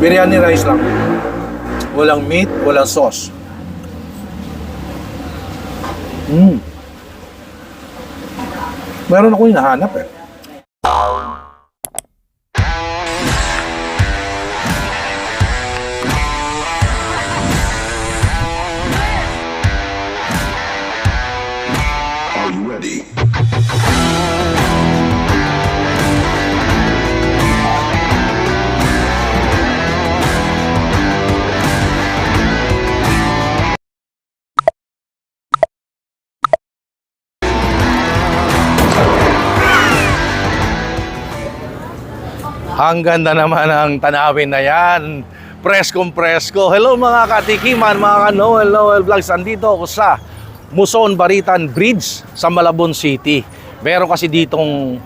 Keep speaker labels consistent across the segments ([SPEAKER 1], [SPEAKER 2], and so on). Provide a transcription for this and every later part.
[SPEAKER 1] Biryani rice lang. Walang meat, walang sauce. Meron ako hinahanap eh.
[SPEAKER 2] Are you ready?
[SPEAKER 1] Ang ganda naman ang tanawin na yan. Preskong-presko. Hello mga katikiman, mga Noel Vlogs. Andito ako sa Muson Baritan Bridge sa Malabon City. Meron kasi ditong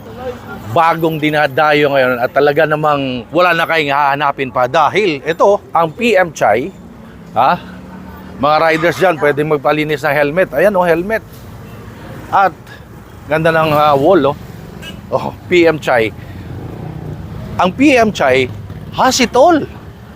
[SPEAKER 1] bagong dinadayo ngayon at talaga namang wala na kayong hahanapin pa dahil ito, ang PM Chai. Ha? Mga riders dyan, pwedeng magpalinis ng helmet. Ayan o, helmet. At ganda ng wall, oh. Oh, PM Chai. Ang PM Chai has it all.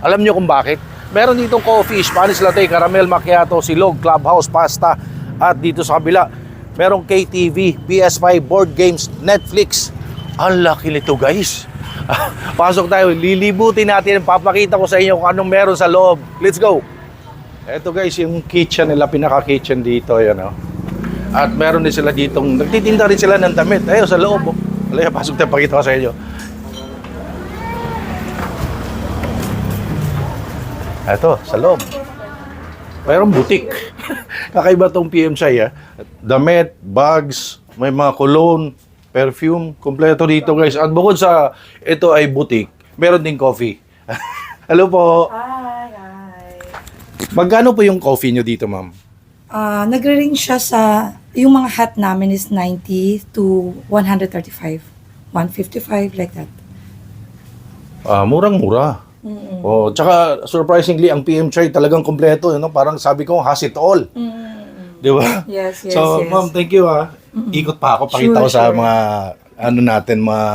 [SPEAKER 1] Alam nyo kung bakit? Meron ditong coffee, Spanish latte, caramel macchiato, silog, clubhouse, pasta. At dito sa kabila, merong KTV, PS5, board games, Netflix. Ang laki nito guys. Pasok tayo, lilibutin natin. Papakita ko sa inyo kung anong meron sa loob. Let's go. Ito guys, yung kitchen nila, pinaka-kitchen dito. Yan, oh. At meron din sila ditong, nagtitinda rin sila ng damit. Ayun, sa loob. Oh. Alaya, pasok tayo, pakita ko sa inyo. Ito, sa loob. Mayroong butik. Kakaiba tong PM Chai, ha? Damit, bags, may mga cologne, perfume, kompleto dito, guys. At bukod sa ito ay butik, meron din coffee. Hello po.
[SPEAKER 3] Hi.
[SPEAKER 1] Magkano po yung coffee nyo dito, ma'am?
[SPEAKER 3] Nagre-range siya sa, yung mga hat namin is 90 to 135. 155, like that.
[SPEAKER 1] Murang-mura. Oh, tsaka surprisingly ang PM Chai talagang kompleto, no? Parang sabi ko, has it all. Di ba?
[SPEAKER 3] Yes,
[SPEAKER 1] So,
[SPEAKER 3] yes.
[SPEAKER 1] ma'am, thank you ha. Ikot pa ako, pakita ko sa
[SPEAKER 3] Sure.
[SPEAKER 1] mga ano natin, mga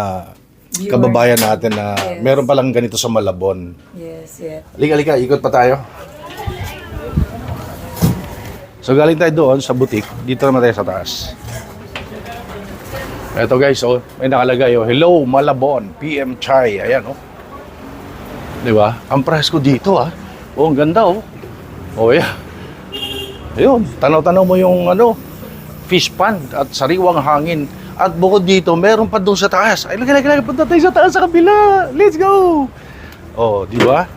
[SPEAKER 3] Viewers.
[SPEAKER 1] kababayan natin na
[SPEAKER 3] Yes.
[SPEAKER 1] meron palang ganito sa Malabon.
[SPEAKER 3] Yes.
[SPEAKER 1] Halika, ikot pa tayo. So, galing tayo doon sa butik. Dito naman tayo sa taas. Eto guys, oh, may nakalagay, oh, hello Malabon, PM Chai. Ayan, oh. Di ba? Ang presko dito, ah. Oh, ang ganda, oh. Oh, yeah. Ayun, tanaw-tanaw mo yung ano, fish pond at sariwang hangin. At bukod dito, meron pa doon sa taas. Ay, lagi, punta tayo sa taas sa kabila. Let's go! Oh, di ba?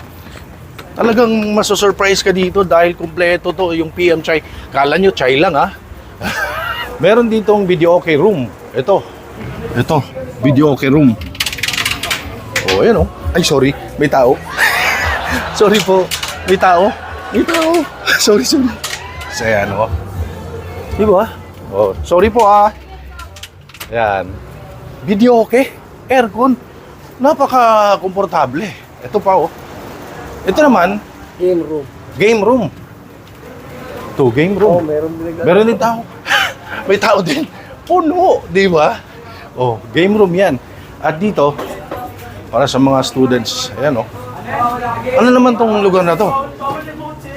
[SPEAKER 1] Talagang maso-surprise ka dito dahil kumpleto to yung PM Chai. Kala nyo, chai lang, ah. Meron ditong video okay room. Ito, video okay room. Oh, ayan, oh. Ay, sorry. May tao. Sorry po. May tao. Sorry. So, ayan, oh. Di ba? Oh, sorry po, ah. Ayan. Video okay. Aircon. Napaka-komportable. Ito pa, oh. Ito naman. Game room. Ito, game room.
[SPEAKER 4] Oh,
[SPEAKER 1] Meron din tao. May tao din. Puno. Di ba? Oh, game room yan. At dito, para sa mga students. Ayan, oh. Ano naman tong lugar na to?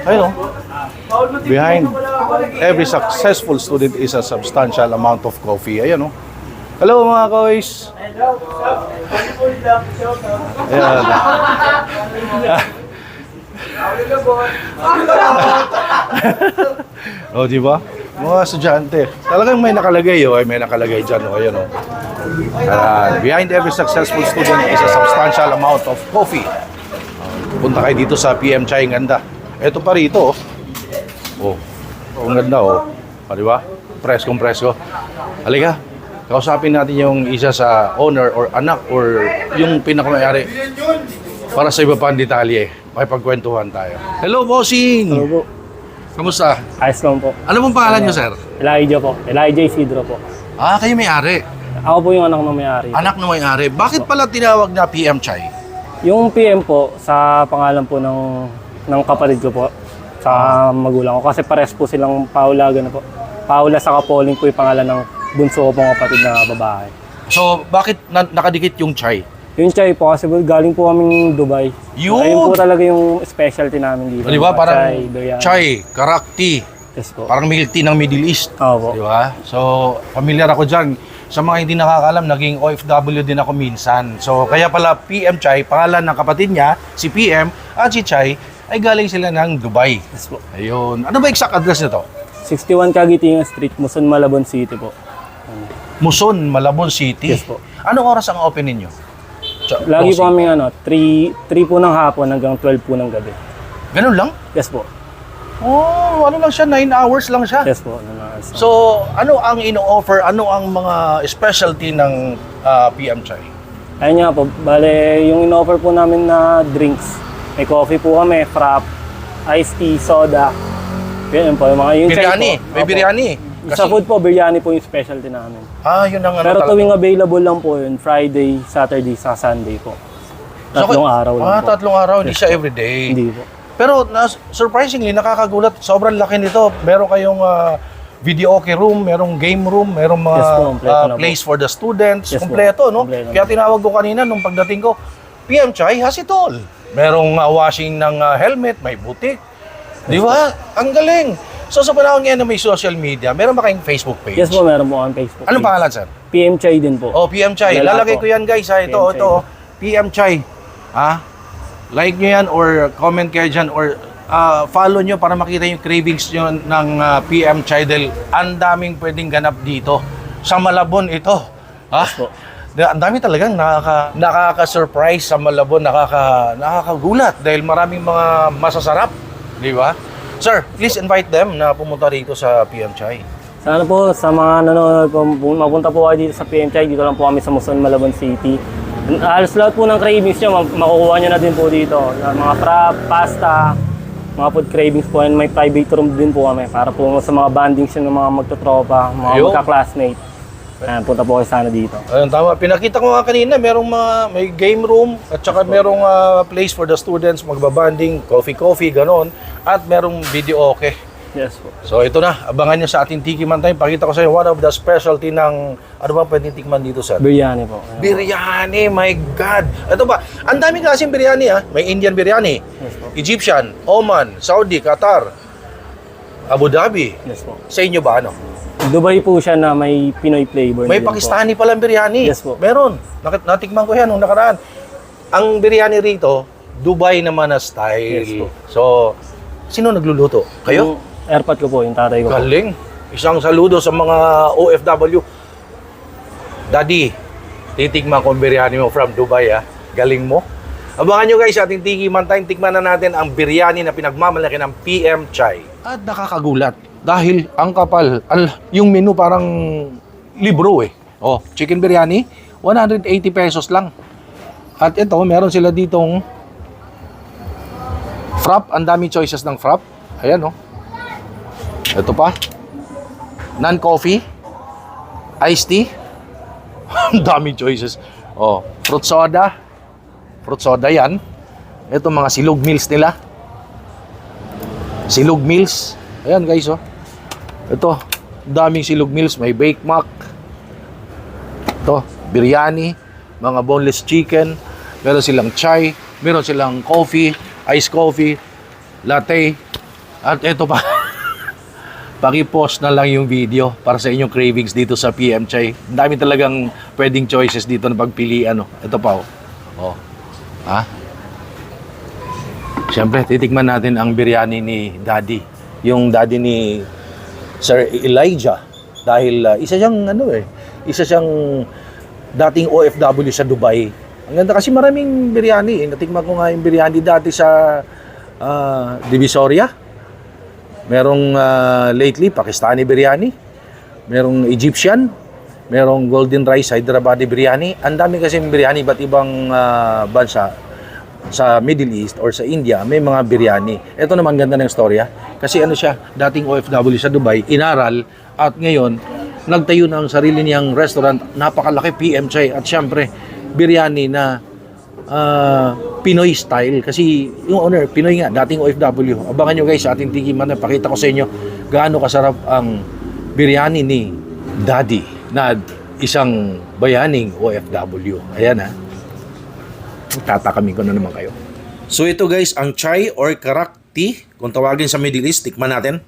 [SPEAKER 1] Ayan, oh. Behind every successful student is a substantial amount of coffee. Ayan, oh. Hello, mga koys. Ayan. Oh, di ba? Mga estudyante. Talagang may nakalagay, oh. May nakalagay dyan, oh. Ayan, oh. Behind every successful student is a substantial amount of coffee. Punta kayo dito sa PM Chai, ang ganda. Ito pa rito, oh. Oh, ang ganda, oh. Di ba? Preskong presko. Halika, kausapin natin yung isa sa owner or anak or yung pinakamayari para sa iba pang detalye. May pagkwentuhan tayo. Hello, bossing!
[SPEAKER 4] Hello po.
[SPEAKER 1] Kamusta?
[SPEAKER 4] Ayos lang po.
[SPEAKER 1] Ano pong pangalan nyo, sir?
[SPEAKER 4] Elijah po. Elijah Isidro po.
[SPEAKER 1] Ah, kayo may-ari.
[SPEAKER 4] Ako po yung anak ng may-ari.
[SPEAKER 1] Anak ng may-ari. Bakit pala tinawag na PM Chai?
[SPEAKER 4] Yung PM po, sa pangalan po ng kapatid ko po, sa magulang ko. Kasi pares po silang Paula, gano'n po. Paula sa Pauling po yung pangalan ng bunso ko pong kapatid na babae.
[SPEAKER 1] So, bakit nakadikit yung Chai?
[SPEAKER 4] Yung chai po, kasi galing po kaming Dubai.
[SPEAKER 1] Yun!
[SPEAKER 4] Ayun po talaga yung specialty namin dito.
[SPEAKER 1] Di ba?
[SPEAKER 4] Mga
[SPEAKER 1] Parang
[SPEAKER 4] biryani.
[SPEAKER 1] chai, karak tea.
[SPEAKER 4] Yes po.
[SPEAKER 1] Parang milk tea ng Middle East.
[SPEAKER 4] Opo.
[SPEAKER 1] Di ba? So, familiar ako dyan. Sa mga hindi nakakalam, naging OFW din ako minsan. So, kaya pala PM Chai, pangalan ng kapatid niya, si PM, at si Chai, ay galing sila ng Dubai.
[SPEAKER 4] Yes po.
[SPEAKER 1] Ayun. Ano ba exact address nito?
[SPEAKER 4] 61 Cagitingan Street, Muson, Malabon City po.
[SPEAKER 1] Muson, Malabon City.
[SPEAKER 4] Yes po.
[SPEAKER 1] Anong oras ang open ninyo?
[SPEAKER 4] Lagi po kami 3 po ng hapon hanggang 12 po ng gabi.
[SPEAKER 1] Ganun lang?
[SPEAKER 4] Yes po.
[SPEAKER 1] Oh, ano lang siya, 9 hours lang siya.
[SPEAKER 4] Yes po.
[SPEAKER 1] So, ano ang ino-offer, ano ang mga specialty ng PM Chai?
[SPEAKER 4] Ayun nga po, bale yung in-offer po namin na drinks. May coffee po kami, frap, iced tea, soda. Yun po, yung mga yung chai
[SPEAKER 1] Biryani,
[SPEAKER 4] po.
[SPEAKER 1] may
[SPEAKER 4] Opo.
[SPEAKER 1] biryani.
[SPEAKER 4] Sa food po, biryani po yung specialty namin.
[SPEAKER 1] Yun ang ano
[SPEAKER 4] Pero
[SPEAKER 1] talaga.
[SPEAKER 4] tuwing available lang po yun, Friday, Saturday, sa Sunday po.
[SPEAKER 1] So,
[SPEAKER 4] Tatlong araw lang po.
[SPEAKER 1] Tatlong araw, hindi siya everyday.
[SPEAKER 4] Hindi po.
[SPEAKER 1] Pero surprisingly, nakakagulat, sobrang laki nito. Meron kayong videoke room, merong game room, merong mga
[SPEAKER 4] Yes po, kompleto na po.
[SPEAKER 1] place for the students.
[SPEAKER 4] Yes po,
[SPEAKER 1] Kompleto, no?
[SPEAKER 4] kompleto na
[SPEAKER 1] Kaya tinawag ko kanina nung pagdating ko, PM Chai has it all. Merong washing ng helmet, may butik. Di ba? Ang galing. So sa panahon ngayon na may social media, meron ba kayong Facebook page?
[SPEAKER 4] Yes po, meron po ang Facebook.
[SPEAKER 1] Anong
[SPEAKER 4] page.
[SPEAKER 1] pangalan, sir?
[SPEAKER 4] PM Chai din po.
[SPEAKER 1] Oh, PM Chai.
[SPEAKER 4] Lalako.
[SPEAKER 1] Lalagay ko yan, guys. Ha? Ito,
[SPEAKER 4] PM
[SPEAKER 1] ito. PM Chai. Like nyo yan or comment kayo dyan or follow nyo para makita yung cravings nyo ng PM Chai dahil ang daming pwedeng ganap dito. Sa Malabon ito.
[SPEAKER 4] Yes po.
[SPEAKER 1] Ang dami talagang nakaka-surprise sa Malabon, nakakagulat dahil maraming mga masasarap. Di ba? Sir, please invite them na pumunta rito sa PM Chai.
[SPEAKER 4] Sana po sa mga nanonood po, mapunta po kayo dito sa PM Chai. Dito lang po kami sa Muson, Malabon City. Halos lahat po ng cravings nyo, makukuha nyo na din po dito. Mga frap, pasta, mga food cravings po. And may private room din po kami para po sa mga bandings nyo ng mga magtotropa, mga
[SPEAKER 1] Ayun.
[SPEAKER 4] magka-classmate. Ayan, punta po kayo sana dito.
[SPEAKER 1] Ayun, tama. Pinakita ko nga kanina, may game room at saka merong place for the students, magbabanding, coffee, ganon. At merong video okay.
[SPEAKER 4] Yes po.
[SPEAKER 1] So ito na, abangan nyo sa ating Tikiman Time. Pakita ko sa inyo one of the specialty ng, ano ba pwedeng tikman dito, sir?
[SPEAKER 4] Biryani po. Ayan.
[SPEAKER 1] Biryani, my God! Ito ba, ang daming klaseng biryani ha. May Indian biryani,
[SPEAKER 4] Yes po.
[SPEAKER 1] Egyptian, Oman, Saudi, Qatar, Abu Dhabi.
[SPEAKER 4] Yes po.
[SPEAKER 1] Sa inyo ba ano?
[SPEAKER 4] Dubai po siya na may Pinoy flavor.
[SPEAKER 1] May
[SPEAKER 4] na din po.
[SPEAKER 1] Pakistani palang biryani.
[SPEAKER 4] Yes po.
[SPEAKER 1] Meron. Natikman ko yan nung nakaraan. Ang biryani rito, Dubai naman na style.
[SPEAKER 4] Yes po.
[SPEAKER 1] So, sino nagluluto? Kayo?
[SPEAKER 4] Yung airpot ko po, yung tatay ko po.
[SPEAKER 1] Galing. Isang saludo sa mga OFW. Daddy, titikman ko ang biryani mo from Dubai ha. Galing mo. Abangan nyo guys, ating Tikiman Time. Tikman na natin ang biryani na pinagmamalaki ng PM Chai. At nakakagulat dahil ang kapal, yung menu parang libro eh. Oh, chicken biryani, 180 pesos lang. At ito, meron sila ditong frap. Ang dami choices ng frap. Ayan oh. Ito pa. Non-coffee. Iced tea. Ang dami choices. Oh, fruit soda. Fruit soda yan. Ito mga silog meals nila. Silog meals. Ayan guys oh. Ito, daming silog meals. May bake mac. Ito, biryani. Mga boneless chicken. Meron silang chai. Meron silang coffee. Iced coffee. Latte. At ito pa. Paki-post na lang yung video para sa inyong cravings dito sa PM Chai. Ang dami talagang pwedeng choices dito na pagpilian. Ito pa oh. Oh. Ha? Siyempre, titikman natin ang biryani ni Daddy. Yung Daddy ni Sir Elijah. Dahil isa siyang dating OFW sa Dubai. Ang ganda kasi maraming biryani. Natikman ko nga yung biryani dati sa Divisoria. Merong lately Pakistani biryani. Merong Egyptian. Merong Golden Rice Hyderabadi biryani. Ang dami kasi biryani iba't ibang bansa sa Middle East or sa India, may mga biryani. Ito naman ganda ng storya. Kasi ano siya, dating OFW sa Dubai, inaral at ngayon nagtayo ng sarili niyang restaurant, napakalaki PM Chai at syempre biryani na Pinoy style kasi yung owner Pinoy nga, dating OFW. Abangan nyo guys sa ating Tikiman, pakita ko sa inyo gaano kasarap ang biryani ni Daddy na isang bayaning OFW. Ayan ha. Tatakamin ko na naman kayo. So ito guys, ang chai or karak tea, kung tawagin sa Middle East, tikman natin.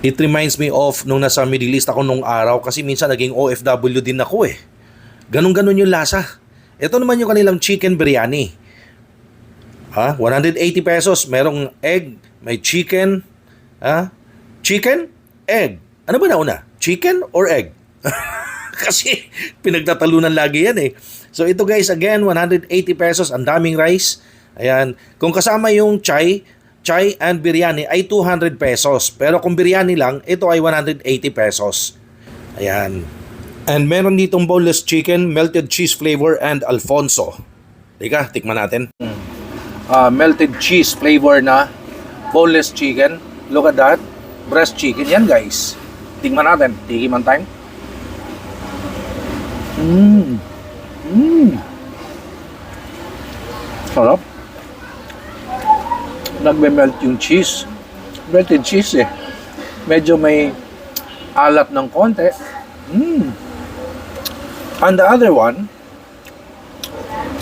[SPEAKER 1] It reminds me of nung nasa Middle East ako nung araw kasi minsan naging OFW din ako eh. Ganon-ganon yung lasa. Ito naman yung kanilang chicken biryani. 180 pesos. Merong egg, may chicken. Chicken, egg. Ano ba nauna? Chicken or egg? Kasi pinagtatalunan lagi yan eh. So ito guys, again, 180 pesos. Ang daming rice. Ayan. Kung kasama yung chai and biryani ay 200 pesos. Pero kung biryani lang, ito ay 180 pesos. Ayan. And meron ditong boneless chicken, melted cheese flavor, and Alfonso. Teka, tikman natin. Melted cheese flavor na boneless chicken. Look at that. Breast chicken. Yan guys. Tikman natin. Tikiman time. Sarap. Nagme-melt yung cheese. Melted cheese eh. Medyo may alat ng konti. And the other one,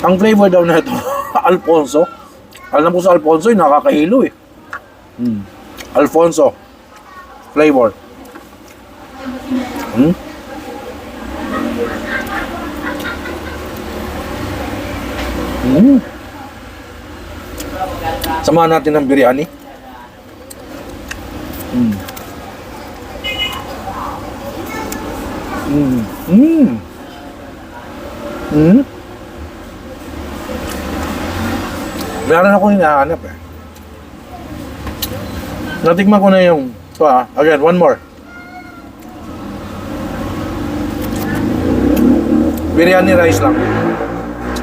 [SPEAKER 1] ang flavor daw na ito, Alfonso. Alam ko sa Alfonso, nakakahilo eh. Alfonso flavor. Samahan natin ng biryani. Meron ako hinahanap eh. Natikman ko na yung again, one more. Biryani rice lang.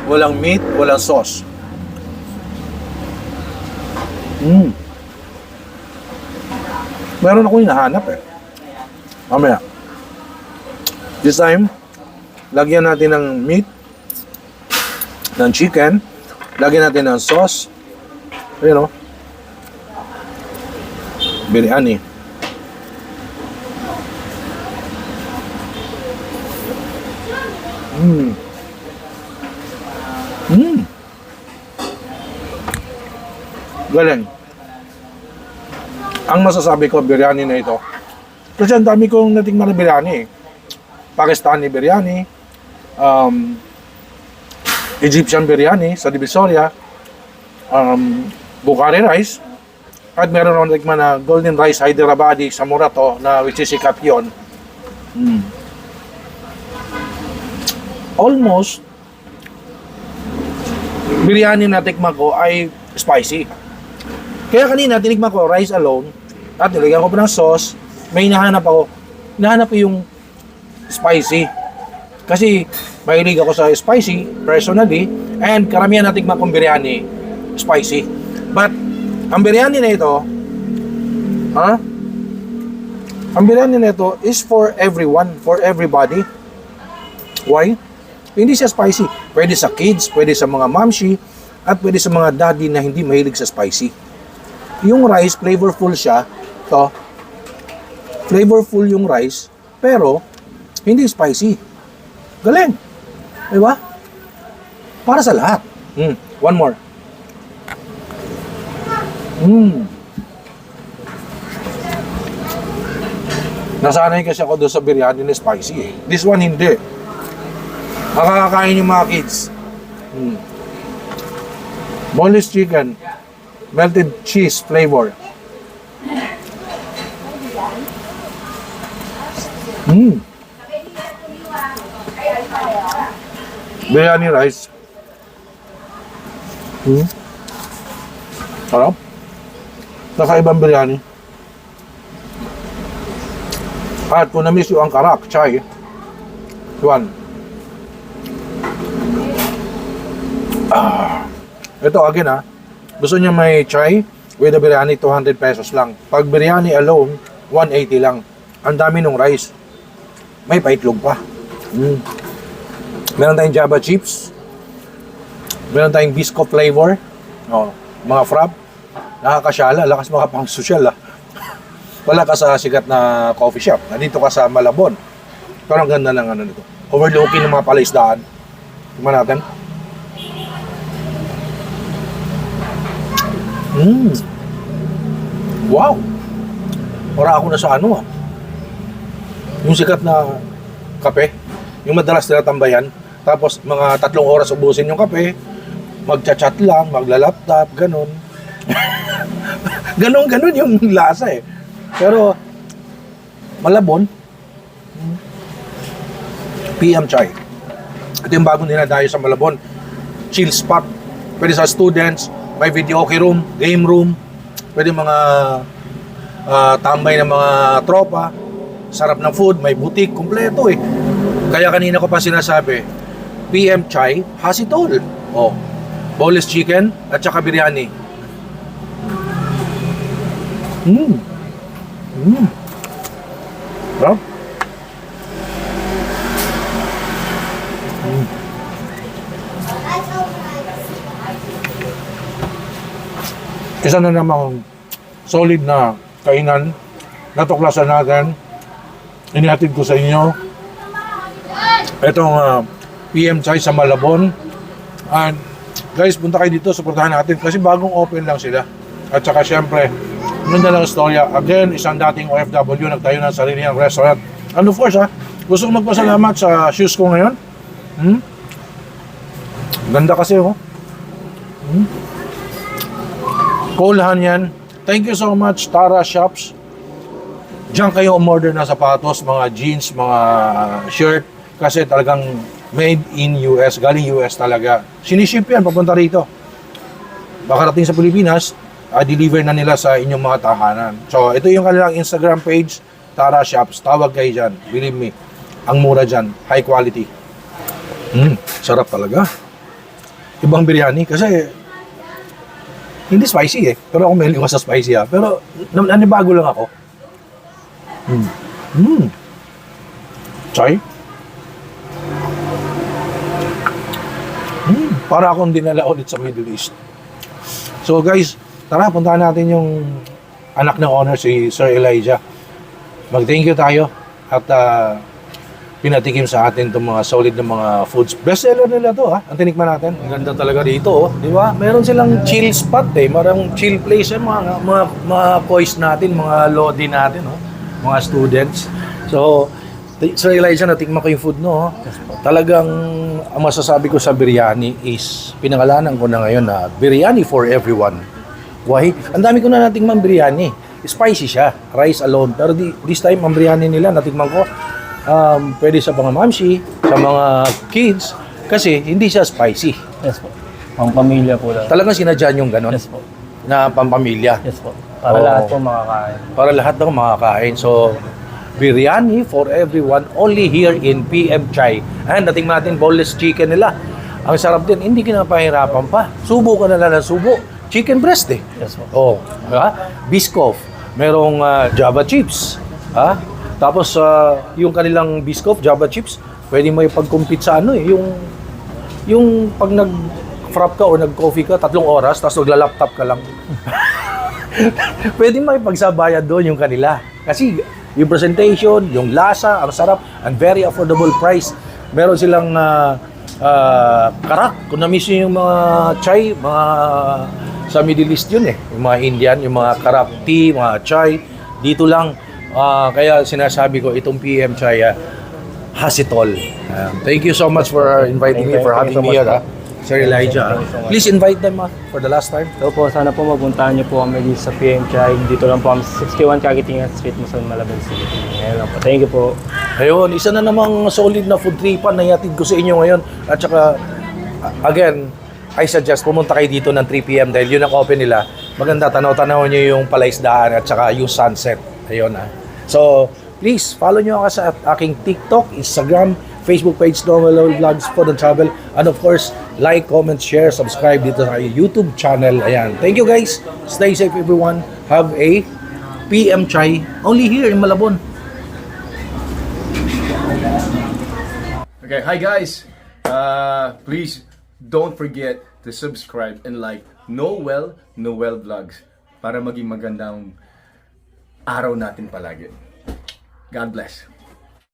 [SPEAKER 1] Walang meat, walang sauce. Meron ako hinahanap eh. Mamaya. This time, lagyan natin ng meat, ng chicken, lagyan natin ng sauce. Ayan o. Biryani. Galing. Ang masasabi ko, biryani na ito. Kasi ang dami kong natingnan na biryani eh. Pakistani biryani, Egyptian biryani sa Divisoria, Bukhari rice, at meron akong natikman na golden rice Hyderabadi sa Murato na which is sikat yun. Almost biryani na tikman ko ay spicy. Kaya kanina tinikman ko rice alone at nilagyan ko pa ng sauce. May hinahanap ako. Hinahanap ko yung spicy. Kasi mahilig ako sa spicy personally and karamihan na tikman kong biryani spicy. But ang biryani na ito ang biryani na ito is for everyone, for everybody. Why? Hindi siya spicy. Pwede sa kids, pwede sa mga mamshi, at pwede sa mga daddy na hindi mahilig sa spicy. Yung rice, flavorful siya. To, flavorful yung rice, pero hindi spicy. Galing. Diba? Para sa lahat. One more. Nasanay kasi ako doon sa biryani na spicy eh. This one hindi. Makakakain yung mga kids. Boneless chicken, melted cheese flavor. Biryani rice. Sarap. Nakaibang biryani. At kung na-miss yung ang karak, chai, one. Ito again gusto niya may chai with the biryani, 200 pesos lang. Pag biryani alone, 180 lang. Ang dami ng rice. May paitlog pa. Meron tayong Java chips. Meron tayong bisco flavor. Mga frap. Nakakasyala, lakas mga pang sosyal Wala ka sa sikat na coffee shop. Nandito ka sa Malabon. Pero ang ganda ng ano nito. Overlooking ng mga palaisdaan. Tingnan natin. Wow! Para ako na sa ano yung sikat na kape. Yung madalas nila tambayan. Tapos mga 3 oras ubusin yung kape. Magchat-chat lang, magla-laptop, ganun. Ganun yung lasa eh. Pero Malabon, PM Chai. Ito yung bagong dinadayo sa Malabon. Chill spot. Pwede sa students, may videoke room, game room. Pwede mga tambay ng mga tropa. Sarap ng food, may boutique, kumpleto eh. Kaya kanina ko pa sinasabi, PM Chai has it all. Oh, boneless chicken at saka biryani. Sarap. Isa na namang solid na kainan. Natuklasan natin. Inihatid ko sa inyo. Itong PM Chai sa Malabon. And guys, punta kayo dito. Suportahan natin kasi bagong open lang sila. At saka syempre, ganda lang istorya. Again, isang dating OFW nagtayo ng sarili ng restaurant. And of course, gusto kong magpasalamat sa shoes ko ngayon. Ganda kasi, oh. Coolhan yan. Thank you so much, Tara Shops. Diyan kayo umorder na sapatos, mga jeans, mga shirt. Kasi talagang made in US, galing US talaga. Siniship yan, papunta rito. Makarating sa Pilipinas, deliver na nila sa inyong mga tahanan. So, ito yung kanilang Instagram page, Tara Shops. Tawag kayo dyan. Believe me, ang mura dyan. High quality. Sarap talaga. Ibang biryani kasi hindi spicy eh. Pero ako may liwas sa spicy ha. Pero nanibago lang ako. Chai. Para akong dinala ulit sa Middle East. So guys, tara puntahan natin yung anak ng owner si Sir Elijah. Mag-thank you tayo at pinatikim sa atin itong mga solid na mga foods. Bestseller nila to ha. Ang tinikman natin. Ang ganda talaga dito oh. Di ba? Meron silang chill spot eh. Marang chill place eh. Mga boys natin, mga lodi natin oh. Mga students. So, Sir Elijah, natikman ko yung food no. Talagang ang masasabi ko sa biryani is pinangalanan ko na ngayon na biryani for everyone. Why? Ang dami ko na natikman biryani. Spicy siya. Rice alone. Pero this time, ang biryani nila natikman ko pwede sa mga mamsi, sa mga kids, kasi hindi siya spicy.
[SPEAKER 4] Yes po. Pampamilya po lang.
[SPEAKER 1] Talagang sinadyan yung ganon?
[SPEAKER 4] Yes po.
[SPEAKER 1] Na pampamilya?
[SPEAKER 4] Yes po. Para lahat po makakain.
[SPEAKER 1] Para lahat ng makakain. So, biryani for everyone only here in PM Chai. And natingnan natin boneless chicken nila. Ang sarap din, hindi kinapahirapan pa. Subo ka na lang ng subo. Chicken breast eh.
[SPEAKER 4] Yes po.
[SPEAKER 1] Oh, Biscoff. Merong Java chips. Tapos yung kanilang Biscoff, Java chips, pwede mo ipag-compete sa ano eh, yung pag nag-frap ka o nag-coffee ka, 3 oras, tapos magla-laptop ka lang. Pwede mo ipagsabayan doon yung kanila. Kasi yung presentation, yung lasa, ang sarap, and very affordable price. Meron silang karak, kung na-miss nyo yung mga chai, mga sa Middle East yun eh, yung mga Indian, yung mga karak tea, mga chai, dito lang. Kaya sinasabi ko, itong PM Chai has it all. Thank you so much for inviting me, for having me here, Sir Elijah. Please invite them for the last time.
[SPEAKER 4] So po, sana po mapuntahan niyo po kami dito sa PM Chai. Dito lang po kami sa 61 Kagitingan Street, Muson, Malabon City. Ngayon lang po. Thank you po.
[SPEAKER 1] Ayun, isa na namang solid na food tripan na ihatid ko sa inyo ngayon. At saka, again, I suggest pumunta kayo dito ng 3 PM dahil yun ang open nila. Maganda, tanaw-tanaw nyo yung palaisdaan at saka yung sunset. Ayun So, please, follow nyo ako sa aking TikTok, Instagram, Facebook page, Normal Vlogs, Food and Travel. And of course, like, comment, share, subscribe dito sa YouTube channel. Ayan. Thank you guys. Stay safe everyone. Have a PM Chai only here in Malabon.
[SPEAKER 2] Okay, hi guys. Please don't forget to subscribe and like Noel Vlogs para maging magandang araw natin palagi. God bless.